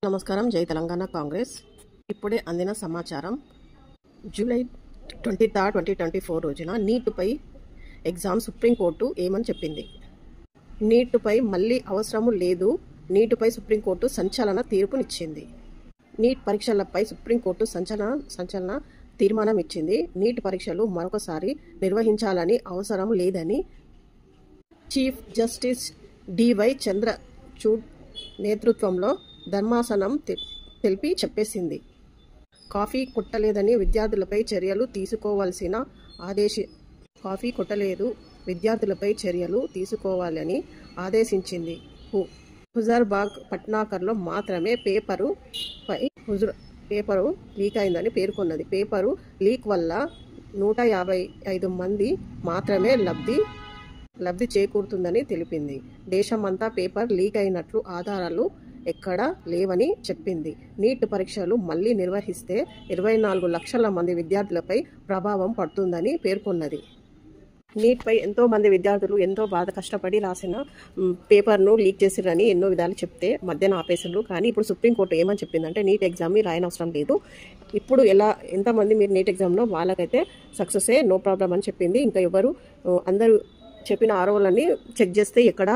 నమస్కారం. జై తెలంగాణ కాంగ్రెస్. ఇప్పుడే అందిన సమాచారం. జూలై 23, 2024 రోజున నీట్పై ఎగ్జామ్ సుప్రీంకోర్టు ఏమని చెప్పింది? నీట్పై మళ్ళీ అవసరము లేదు. నీట్పై సుప్రీంకోర్టు సంచలన తీర్పునిచ్చింది. నీట్ పరీక్షలపై సుప్రీంకోర్టు సంచలన తీర్మానం ఇచ్చింది. నీట్ పరీక్షలు మరొకసారి నిర్వహించాలని అవసరం లేదని చీఫ్ జస్టిస్ డివై చంద్రచూడ్ నేతృత్వంలో ధర్మాసనం తెలిపి చెప్పేసింది. కాఫీ కొట్టలేదని విద్యార్థులపై చర్యలు తీసుకోవాలని ఆదేశించింది. హుజూర్బాగ్ పట్నాకర్లో మాత్రమే పేపరు లీక్ అయిందని పేర్కొన్నది. పేపరు లీక్ వల్ల 155 మంది మాత్రమే లబ్ధి చేకూరుతుందని తెలిపింది. దేశమంతా పేపర్ లీక్ అయినట్లు ఆధారాలు ఎక్కడా లేవని చెప్పింది. నీట్ పరీక్షలు మళ్లీ నిర్వహిస్తే 24 లక్షల మంది విద్యార్థులపై ప్రభావం పడుతుందని పేర్కొన్నది. నీట్పై ఎంతో మంది విద్యార్థులు ఎంతో కష్టపడి రాసిన పేపర్ను లీక్ చేసిరని ఎన్నో విధాలు చెప్తే మధ్యన ఆపేసారు. కానీ ఇప్పుడు సుప్రీంకోర్టు ఏమని చెప్పిందంటే నీట్ ఎగ్జామ్ని రాయనవసరం లేదు. ఇప్పుడు ఎంతమంది మీరు నీట్ ఎగ్జామ్లో వాళ్ళకైతే సక్సెసే, నో ప్రాబ్లం అని చెప్పింది. ఇంకా ఎవరు అందరూ చెప్పిన ఆరోపణలన్నీ చెక్ చేస్తే ఎక్కడ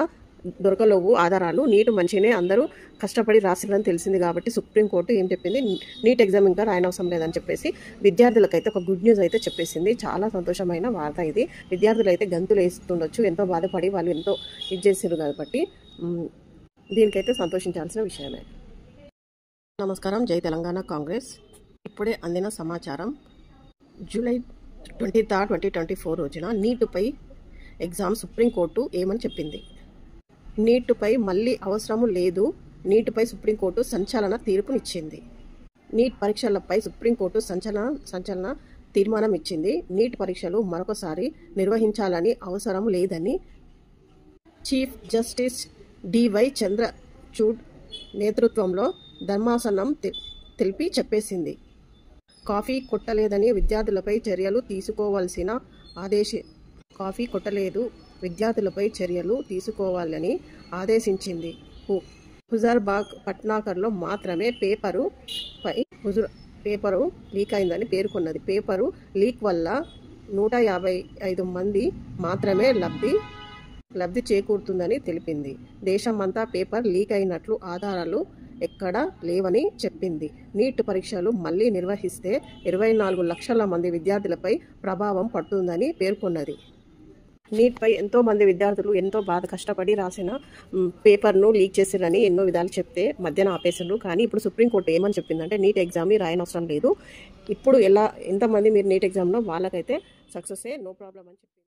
దొరకలేవు ఆధారాలు. నీట్ మంచిగానే అందరూ కష్టపడి రాసిరని తెలిసింది. కాబట్టి సుప్రీంకోర్టు ఏం చెప్పింది, నీట్ ఎగ్జామ్ ఇంకా రాయనవసరం లేదని చెప్పేసి విద్యార్థులకైతే ఒక గుడ్ న్యూస్ అయితే చెప్పేసింది. చాలా సంతోషమైన వార్త ఇది. విద్యార్థులు అయితే గంతులు వేస్తుండొచ్చు, ఎంతో బాధపడి వాళ్ళు ఎంతో ఇది చేసారు కాబట్టి దీనికైతే సంతోషించాల్సిన విషయమే. నమస్కారం. జై తెలంగాణ కాంగ్రెస్. ఇప్పుడే అందిన సమాచారం. జూలై 23, 2024 రోజున నీట్పై ఎగ్జామ్ సుప్రీంకోర్టు ఏమని చెప్పింది? నీట్పై మళ్ళీ అవసరము లేదు. నీట్పై సుప్రీంకోర్టు సంచలన తీర్పునిచ్చింది. నీట్ పరీక్షలపై సుప్రీంకోర్టు సంచలన తీర్మానం ఇచ్చింది. నీట్ పరీక్షలు మరొకసారి నిర్వహించాలని అవసరం లేదని చీఫ్ జస్టిస్ డివై చంద్రచూడ్ నేతృత్వంలో ధర్మాసనం తెలిపి చెప్పేసింది. కాఫీ కొట్టలేదని విద్యార్థులపై చర్యలు తీసుకోవాలని ఆదేశించింది. హుజూర్బాగ్ పట్నాకర్లో మాత్రమే పేపరు లీక్ అయిందని పేర్కొన్నది. పేపరు లీక్ వల్ల 155 మంది మాత్రమే లబ్ధి చేకూరుతుందని తెలిపింది. దేశమంతా పేపర్ లీక్ అయినట్లు ఆధారాలు ఎక్కడా లేవని చెప్పింది. నీట్ పరీక్షలు మళ్లీ నిర్వహిస్తే 24 లక్షల మంది విద్యార్థులపై ప్రభావం పడుతుందని పేర్కొన్నది. నీట్పై ఎంతో మంది విద్యార్థులు ఎంతో కష్టపడి రాసిన పేపర్ను లీక్ చేసిరని ఎన్నో విధాలు చెప్తే మధ్యన ఆపేసారు. కానీ ఇప్పుడు సుప్రీంకోర్టు ఏమని చెప్పిందంటే నీట్ ఎగ్జామ్ని రాయనవసరం లేదు. ఇప్పుడు ఎంతమంది మీరు నీట్ ఎగ్జామ్లో వాళ్ళకైతే సక్సెసే, నో ప్రాబ్లం అని చెప్పింది.